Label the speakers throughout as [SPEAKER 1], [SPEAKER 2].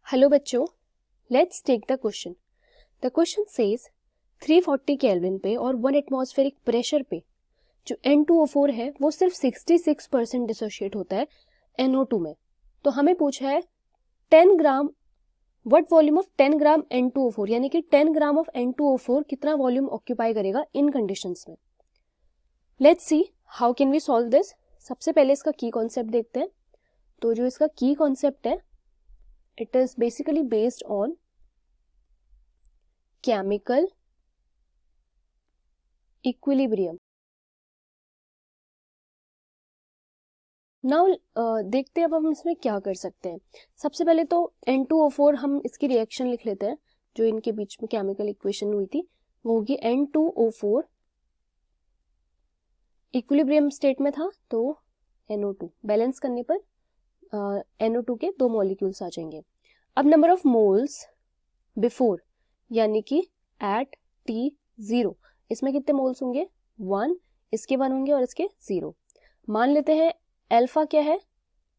[SPEAKER 1] Hello बच्चों, let's take the question. The question says 340 kelvin पे और 1 एटमॉस्फेरिक प्रेशर पे जो N2O4 है वो सिर्फ 66% डिसोशिएट होता है NO2 में। तो हमें पूछा है 10 gram what volume of 10 gram N2O4, यानी कि 10 ग्राम ऑफ N2O4 कितना वॉल्यूम ऑक्यूपाई करेगा इन कंडीशंस में। Let's see how can we solve this. सबसे पहले इसका की कॉन्सेप्ट देखते हैं। तो जो इसका की कॉन्सेप्ट है, it is basically based on chemical equilibrium. Now देखते हैं अब हम इसमें क्या कर सकते हैं। सबसे पहले तो N2O4 हम इसकी रिएक्शन लिख लेते हैं। जो इनके बीच में केमिकल इक्वेशन हुई थी वो होगी N2O4, इक्विलिब्रियम स्टेट में था तो NO2 बैलेंस करने पर NO2 के 2 मॉलिक्यूल्स आ जाएंगे। अब नंबर ऑफ मोल्स बिफोर, यानी कि एट T0, इसमें कितने मोल्स होंगे 1, इसके 1 होंगे और इसके 0। मान लेते हैं अल्फा क्या है,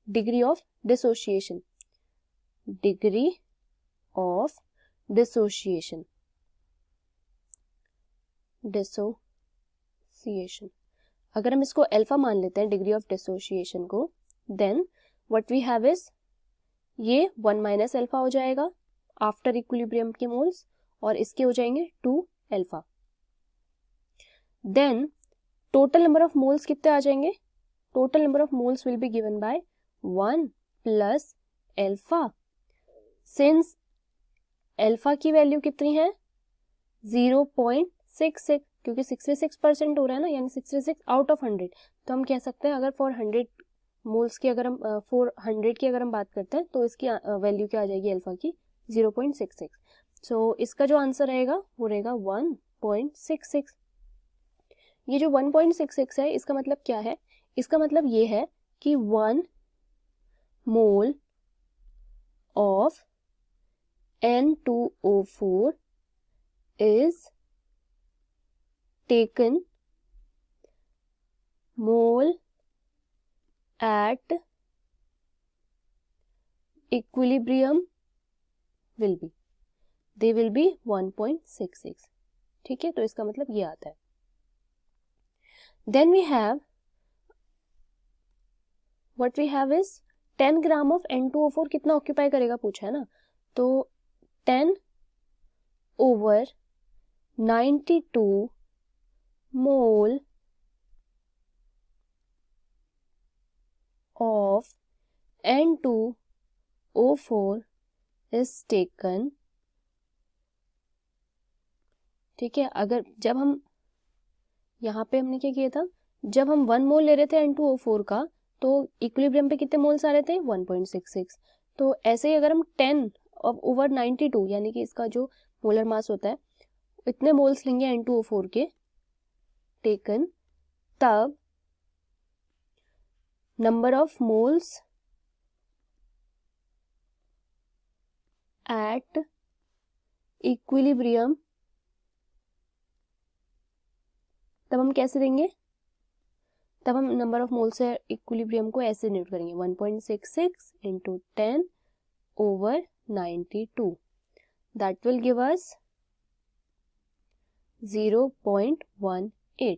[SPEAKER 1] degree of dissociation, degree of dissociation, dissociation. अगर हम इसको अल्फा मान लेते हैं डिग्री ऑफ डिसोशिएशन को, then what we have is ये 1 माइनस अल्फा हो जाएगा आफ्टर इक्विलिब्रियम के मोल्स और इसके हो जाएंगे 2 alpha. Then total number of moles कितने आ जाएंगे, total number of moles will be given by 1 plus alpha. Since alpha की वैल्यू कितनी है 0.66, क्योंकि 66% हो रहा है ना, यानी 66 आउट ऑफ 100। तो हम कह सकते हैं अगर फॉर 100 मोल्स की अगर हम 400 की अगर हम बात करते हैं तो इसकी वैल्यू क्या आ जाएगी अल्फा की 0.66। सो इसका जो आंसर रहेगा वो रहेगा 1.66। ये जो 1.66 है इसका मतलब क्या है, इसका मतलब ये है कि 1 mole of N2O4 is taken mole at equilibrium will be, they will be 1.66। ठीक है, तो इसका मतलब ये आता है। Then we have what we have is 10 gram of N2O4 कितना ऑक्यूपाई करेगा पूछा है ना, तो 10 over 92 mole of N2O4 is taken। ठीक है, अगर जब हम यहाँ पे हमने क्या किया था, जब हम 1 मोल ले रहे थे N2O4 का तो इक्विलिब्रियम पे कितने मोल्स आ रहे थे 1.66। तो ऐसे ही अगर हम 10 ओवर 92, यानी कि इसका जो मोलर मास होता है इतने मोल्स लेंगे N2O4 के टेकन, तब number of moles at equilibrium, तब हम कैसे देंगे, तब हम नंबर ऑफ मोल्स से इक्विलिब्रियम को ऐसे नोट करेंगे 1.66 into 10 over 92, that will give us 0.18।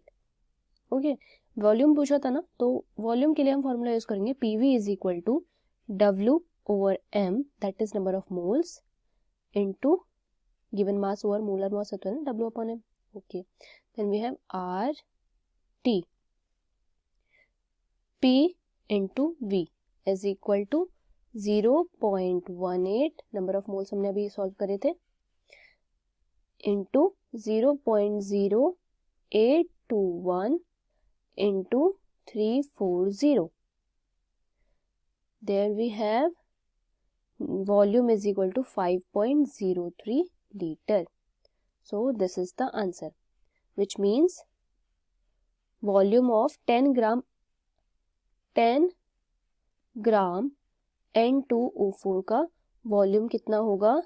[SPEAKER 1] Okay, volume पूछा था ना, तो वॉल्यूम के लिए हम फॉर्मूला यूज करेंगे PV is equal to W over M, that is number of moles, into given mass over molar mass होता है ना W upon M। Okay, then we have RT, P into V is equal to 0.18, number of moles हमने अभी solve करे थे, into 0.0821 into 340। There we have volume is equal to 5.03 liter. So this is the answer, which means volume of 10 gram N2O4 का volume कितना होगा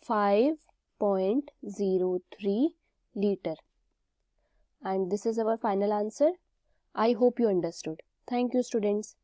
[SPEAKER 1] 5.03 liter. And this is our final answer. I hope you understood. Thank you, students.